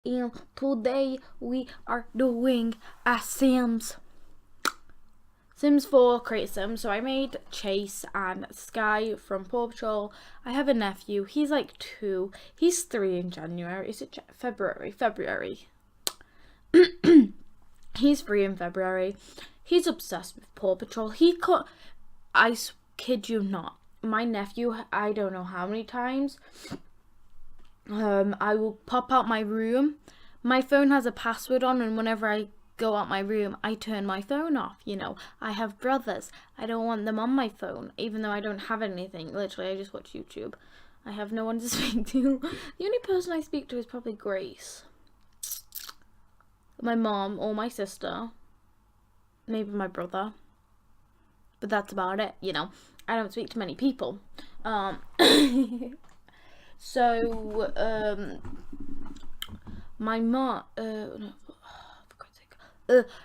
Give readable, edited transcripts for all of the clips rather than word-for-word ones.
And today we are doing a Sims 4 create sim. So I made Chase and Skye from Paw Patrol. I have a nephew. He's like 2. He's 3 in January. Is it February? February. He's 3 in February. He's obsessed with Paw Patrol. I kid you not. My nephew, I don't know how many times, I will pop out my room. My phone has a password on, and whenever I go out my room, I turn my phone off. I have brothers. I don't want them on my phone, even though I don't have anything. Literally, I just watch YouTube. I have no one to speak to. The only person I speak to is probably Grace, my mom, or my sister, maybe my brother. But that's about it. I don't speak to many people. So, my mom, no, for God's sake,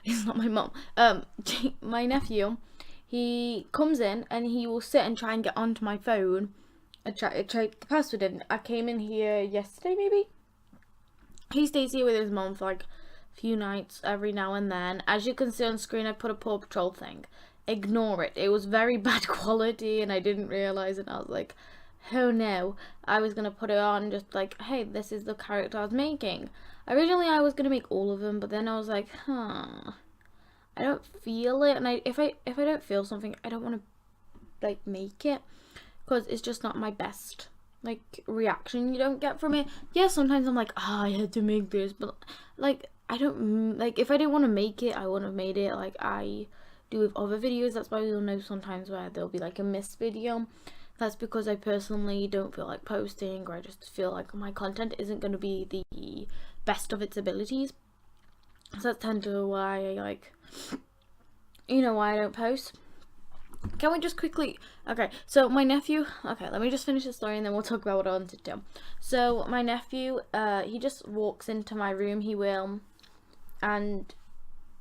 it's not my mom. My nephew, he comes in and he will sit and try and get onto my phone and try the password in. I came in here yesterday, maybe. He stays here with his mom for like a few nights every now and then. As you can see on screen, I put a Paw Patrol thing. Ignore it. It was very bad quality and I didn't realize it. I was like, oh no. I was going to put it on just like, hey, this is the character I was making. Originally I was going to make all of them, but then I was like, I don't feel it. And if I don't feel something, I don't want to like make it, because it's just not my best like reaction you don't get from it. Yeah, sometimes I'm like, I had to make this, but like I don't like, if I didn't want to make it, I wouldn't have made it like I do with other videos. That's why you'll know sometimes where there'll be like a missed video. That's because I personally don't feel like posting, or I just feel like my content isn't going to be the best of its abilities. So that's tend to why I like, why I don't post. Can we just quickly, okay, so my nephew, okay, let me just finish the story and then we'll talk about what I wanted to do. So my nephew, he just walks into my room, he will, and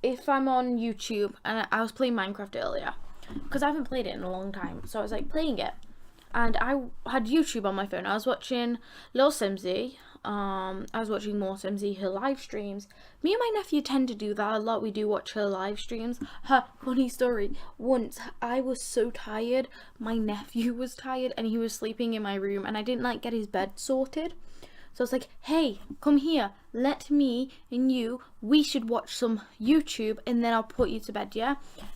if I'm on YouTube, and I was playing Minecraft earlier, because I haven't played it in a long time, so I was like playing it, and I had YouTube on my phone. I was watching Lil Simsy, I was watching more Simsy, her live streams. Me and my nephew tend to do that a lot. We do watch her live streams. Funny story, once I was so tired, my nephew was tired, and he was sleeping in my room, and I didn't like get his bed sorted. So I was like, hey, come here, let me and you, we should watch some YouTube and then I'll put you to bed, yeah?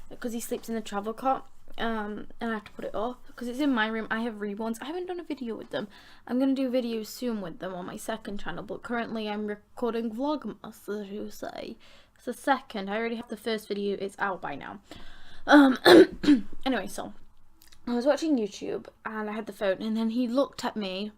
Because he sleeps in the travel cot, and I have to put it off because it's in my room. I have reborns. I haven't done a video with them. I'm going to do videos soon with them on my second channel, but currently I'm recording Vlogmas, as you say. It's the second. I already have the first video. It's out by now. Anyway, so I was watching YouTube and I had the phone, and then he looked at me.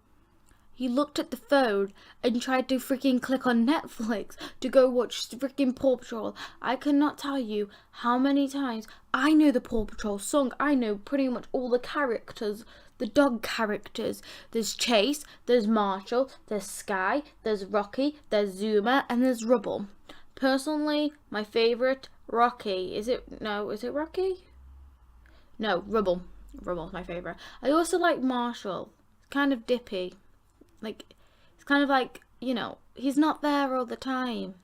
He looked at the phone and tried to freaking click on Netflix to go watch freaking Paw Patrol. I cannot tell you how many times I know the Paw Patrol song. I know pretty much all the characters, the dog characters. There's Chase, there's Marshall, there's Skye, there's Rocky, there's Zuma, and there's Rubble. Personally, my favourite, Rocky. Is it Rocky? No, Rubble. Rubble's my favourite. I also like Marshall. It's kind of dippy. Like, it's kind of like, he's not there all the time.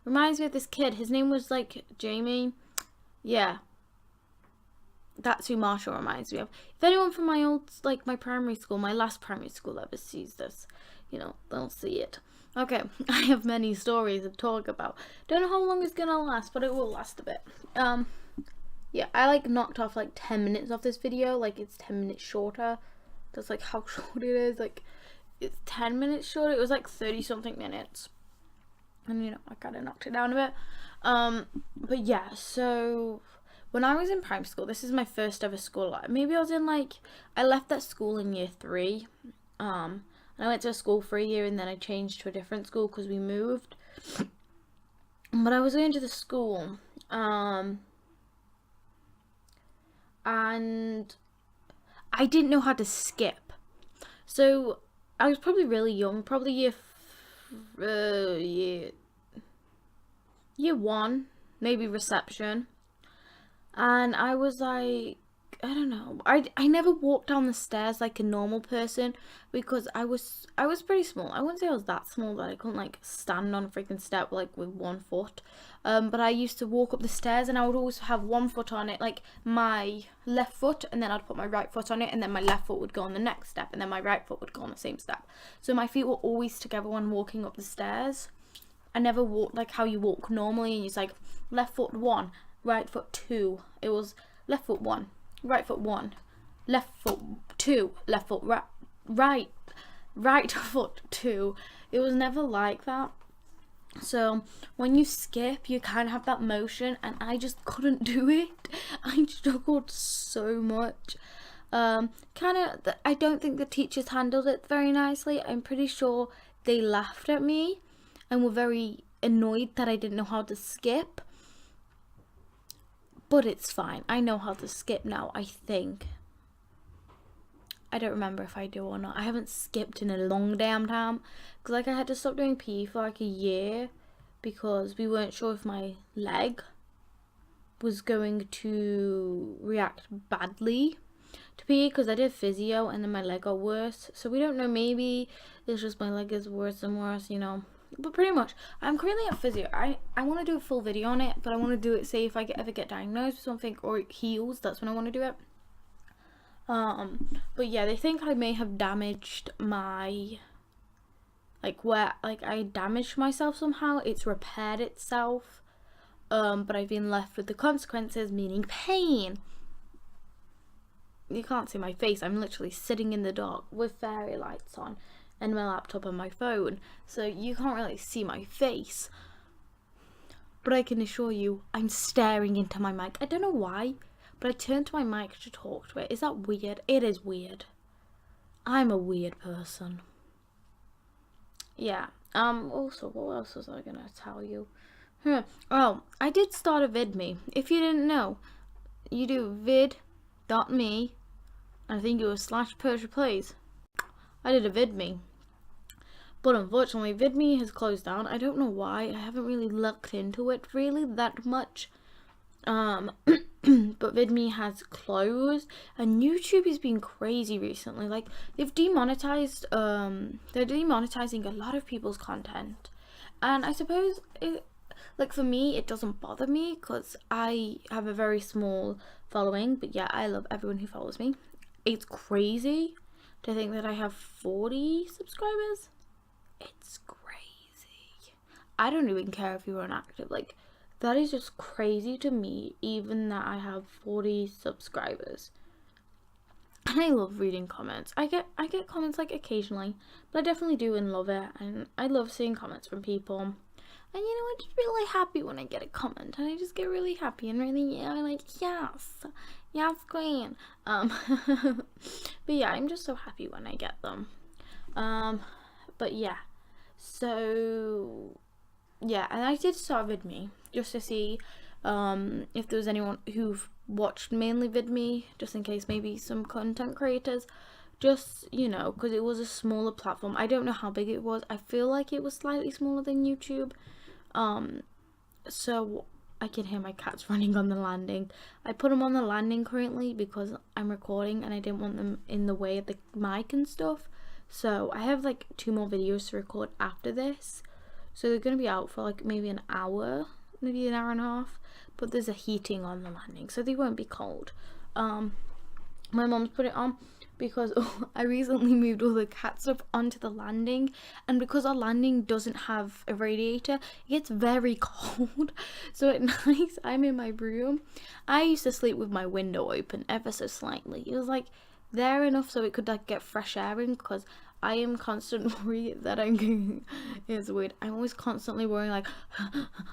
Reminds me of this kid. His name was, like, Jamie. Yeah. That's who Marshall reminds me of. If anyone from my my primary school, my last primary school ever sees this, they'll see it. Okay, I have many stories to talk about. Don't know how long it's gonna last, but it will last a bit. Yeah, I, knocked off, 10 minutes off this video. It's 10 minutes shorter. That's, how short it is. It's 10 minutes short. It was 30 something minutes, and I kind of knocked it down a bit. But yeah, so when I was in primary school, this is my first ever school life. Maybe I was in I left that school in year 3, and I went to a school for a year, and then I changed to a different school because we moved. But I was going to the school, and I didn't know how to skip, so I was probably really young, probably year 1, maybe reception, and I was like, I don't know. I never walked down the stairs like a normal person because I was pretty small. I wouldn't say I was that small that I couldn't like stand on a freaking step like with one foot. But I used to walk up the stairs and I would always have one foot on it, like my left foot, and then I'd put my right foot on it, and then my left foot would go on the next step, and then my right foot would go on the same step. So my feet were always together when walking up the stairs. I never walked like how you walk normally, and it's like left foot 1, right foot 2. It was left foot 1, right foot 1, left foot 2, left foot right foot 2. It was never like that. So when you skip, you kind of have that motion, and I just couldn't do it. I struggled so much. I don't think the teachers handled it very nicely. I'm pretty sure they laughed at me and were very annoyed that I didn't know how to skip. But it's fine. I know how to skip now, I think. I don't remember if I do or not. I haven't skipped in a long damn time. Because like I had to stop doing PE for like a year. Because we weren't sure if my leg was going to react badly to PE. Because I did physio and then my leg got worse. So we don't know. Maybe it's just my leg is worse and worse, you know. But pretty much, I'm currently at physio. I want to do a full video on it. But I want to do it, say if I ever get diagnosed with something or it heals. That's when I want to do it. But yeah, they think I may have damaged my, I damaged myself somehow. It's repaired itself, but I've been left with the consequences, meaning pain. You can't see my face. I'm literally sitting in the dark with fairy lights on and my laptop and my phone, so you can't really see my face. But I can assure you, I'm staring into my mic. I don't know why, but I turned to my mic to talk to it. Is that weird? It is weird. I'm a weird person. Yeah. Also, what else was I gonna tell you? Oh, I did start a VidMe. If you didn't know, you do vid.me. I think it was /PersiaPlayz. I did a VidMe. But unfortunately, VidMe has closed down. I don't know why. I haven't really looked into it really that much. But VidMe has closed, and YouTube has been crazy recently. Like, they've demonetized, they're demonetizing a lot of people's content, and I suppose like for me it doesn't bother me because I have a very small following. But yeah, I love everyone who follows me. It's crazy to think that I have 40 subscribers. It's crazy. I don't even care if you're inactive. Like, that is just crazy to me, even that I have 40 subscribers. And I love reading comments. I get comments like occasionally, but I definitely do and love it. And I love seeing comments from people. And you know, I'm just really happy when I get a comment, and I just get really happy and really, I'm like, yes, queen. But yeah, I'm just so happy when I get them. But yeah, so yeah, and I did start VidMe just to see if there was anyone who've watched mainly VidMe, just in case maybe some content creators, just, you know, because it was a smaller platform. I don't know how big it was. I feel like it was slightly smaller than YouTube. So I can hear my cats running on the landing. I put them on the landing currently because I'm recording and I didn't want them in the way of the mic and stuff. So I have like 2 more videos to record after this. So they're going to be out for like maybe an hour, maybe an hour and a half. But there's a heating on the landing, so they won't be cold. My mom's put it on because I recently moved all the cat stuff onto the landing. And because our landing doesn't have a radiator, it gets very cold. So at night, I'm in my room. I used to sleep with my window open ever so slightly. It was like there enough so it could like get fresh air in, because I am constantly worried that I'm going, it's weird, I'm always constantly worrying like,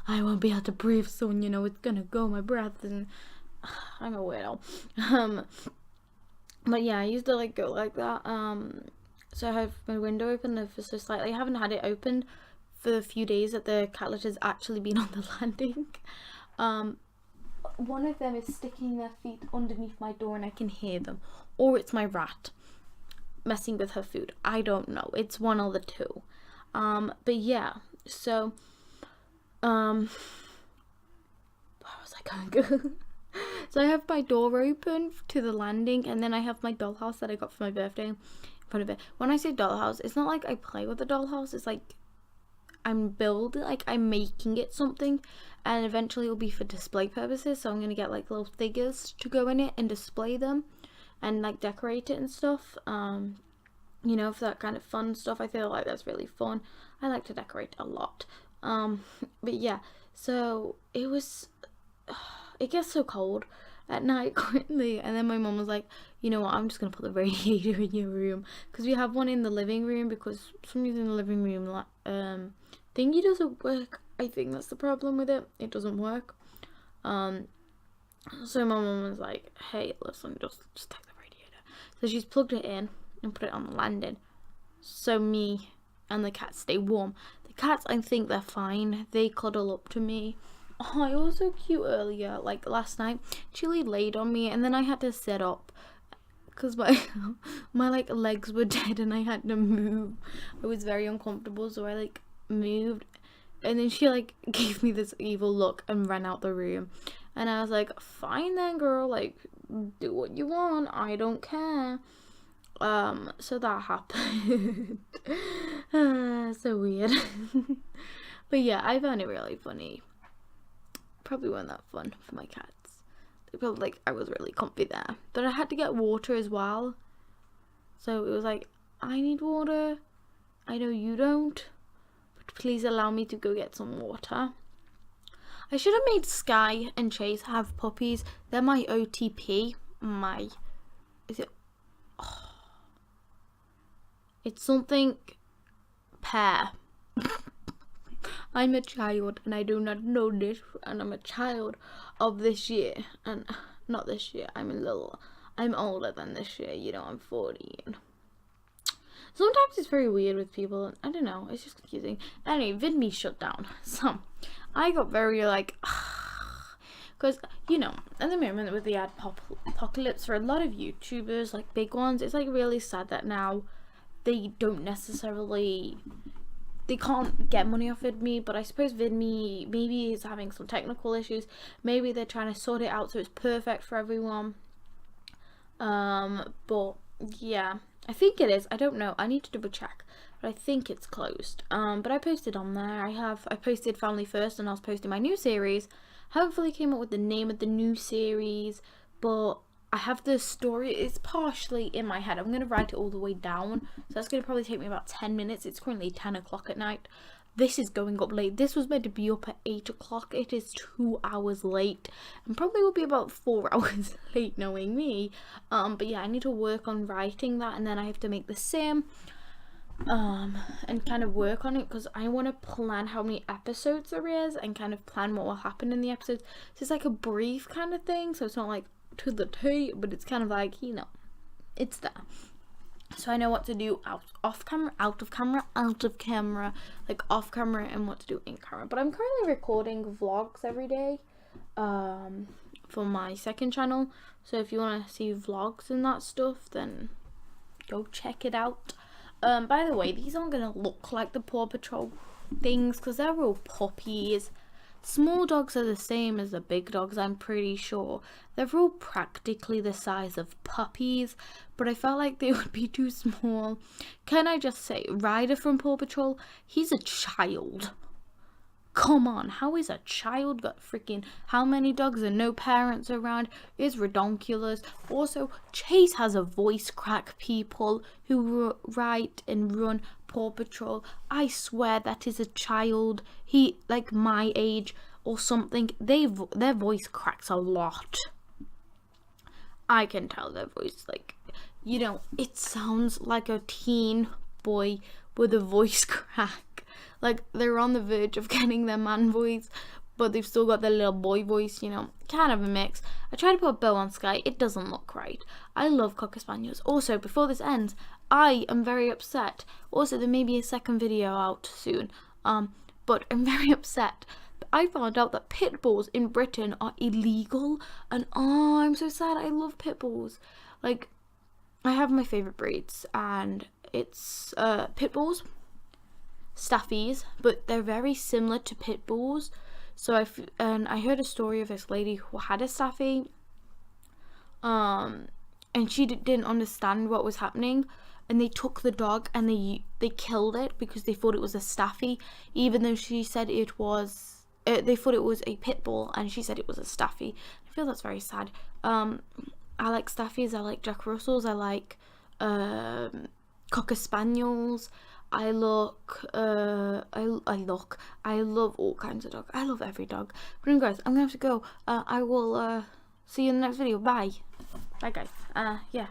I won't be able to breathe soon, you know, it's gonna go, my breath, and I'm a weirdo. But yeah, I used to like go like that. So I have my window open ever so slightly. I haven't had it opened for a few days that the cat litters actually been on the landing. One of them is sticking their feet underneath my door and I can hear them, or it's my rat messing with her food. I don't know, it's one or the two. But yeah, so where was I going? So I have my door open to the landing, and then I have my dollhouse that I got for my birthday in front of it. When I say dollhouse, it's not like I play with the dollhouse. It's like I'm building, like I'm making it something, and eventually it'll be for display purposes. So I'm gonna get like little figures to go in it and display them, and like decorate it and stuff. You know, for that kind of fun stuff. I feel like that's really fun. I like to decorate a lot. But yeah, so it was. It gets so cold at night currently, and then my mum was like, you know what, I'm just gonna put the radiator in your room, because we have one in the living room, because for some reason the living room thingy doesn't work. I think that's the problem with it. It doesn't work. So my mum was like, hey, listen, just take the radiator. So she's plugged it in and put it on the landing, so me and the cats stay warm. The cats, I think they're fine. They cuddle up to me. Oh, it was so cute earlier, like last night. Chili laid on me, and then I had to sit up because my like legs were dead and I had to move. I was very uncomfortable, so I like moved, and then she like gave me this evil look and ran out the room, and I was like, fine then, girl, like do what you want, I don't care. So that happened. So weird. But yeah, I found it really funny. Probably weren't that fun for my cats. They probably like I was really comfy there, but I had to get water as well. So it was like, I need water. I know you don't, but please allow me to go get some water. I should have made Skye and Chase have puppies. They're my OTP. Is it? Oh, it's something pair. I'm a child and I do not know this, and I'm a child of this year, and not this year, I'm older than this year, you know, I'm 14. Sometimes it's very weird with people, I don't know, it's just confusing. Anyway, VidMe shut down, so I got very like, because, you know, at the moment with the apocalypse for a lot of YouTubers, like big ones, it's like really sad that now they don't necessarily, they can't get money off VidMe, but I suppose VidMe maybe is having some technical issues. Maybe they're trying to sort it out so it's perfect for everyone. But yeah, I think it is. I don't know. I need to double check, but I think it's closed. But I posted on there. I posted Family First, and I was posting my new series. Hopefully, came up with the name of the new series, but I have the story, it's partially in my head. I'm going to write it all the way down, so that's going to probably take me about 10 minutes. It's currently 10 o'clock at night. This is going up late. This was meant to be up at 8 o'clock. It is 2 hours late, and probably will be about 4 hours late, knowing me. But yeah, I need to work on writing that, and then I have to make the same, and kind of work on it, because I want to plan how many episodes there is, and kind of plan what will happen in the episodes. So it's like a brief kind of thing, so it's not like to the T, but it's kind of like, you know, it's there. So I know what to do off camera, out of camera, like off camera, and what to do in camera. But I'm currently recording vlogs every day for my second channel. So if you want to see vlogs and that stuff, then go check it out. By the way, these aren't going to look like the Paw Patrol things, because they're all puppies. Small dogs are the same as the big dogs, I'm pretty sure. They're all practically the size of puppies, but I felt like they would be too small. Can I just say, Ryder from Paw Patrol, he's a child. Come on, how is a child got freaking how many dogs and no parents around? It's redonkulous. Also, Chase has a voice crack, people who write and run Paw Patrol. I swear that is a child. He, like my age or something. Their voice cracks a lot. I can tell their voice, like, you know, it sounds like a teen boy with a voice crack. Like, they're on the verge of getting their man voice, but they've still got their little boy voice, you know, kind of a mix. I tried to put a bow on Skye. It doesn't look right. I love Cocker Spaniels. Also, before this ends, I am very upset. Also, there may be a second video out soon, but I'm very upset. I found out that pit bulls in Britain are illegal, and oh, I'm so sad. I love pit bulls. Like, I have my favourite breeds, and it's pit bulls, staffies, but they're very similar to pit bulls. So I heard a story of this lady who had a staffy, and she didn't understand what was happening, and they took the dog and they killed it because they thought it was a staffy, even though she said it was. They thought it was a pit bull, and she said it was a staffy. I feel that's very sad. I like staffies. I like Jack Russells. I like Cocker Spaniels. I love all kinds of dogs. I love every dog. But anyway, guys, I'm gonna have to go. I will see you in the next video. Bye. Bye, guys. Yeah.